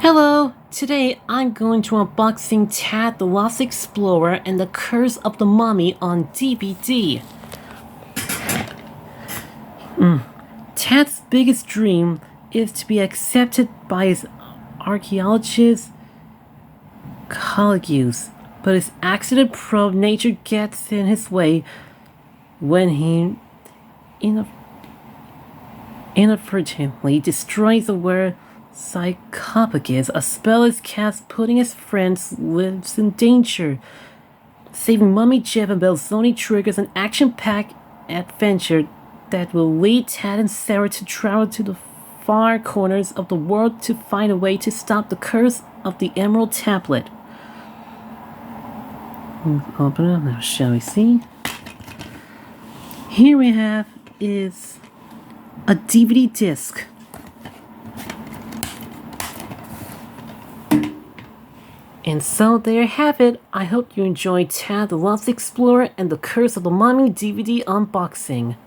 Hello! Today I'm going to unboxing Tad the Lost Explorer and the Curse of the Mummy on DVD. Tad's biggest dream is to be accepted by his archaeologist colleagues, but his accident-prone nature gets in his way when he inadvertently destroys the word sarcophagus. A spell is cast, putting his friend's lives in danger. Saving Mummy Jeff and Belzoni triggers an action-packed adventure that will lead Tad and Sarah to travel to the far corners of the world to find a way to stop the curse of the Emerald Tablet. Open it now, shall we see? Here we have is a DVD disc. And so there you have it. I hope you enjoyed Tad the Lost Explorer and the Curse of the Mummy DVD unboxing.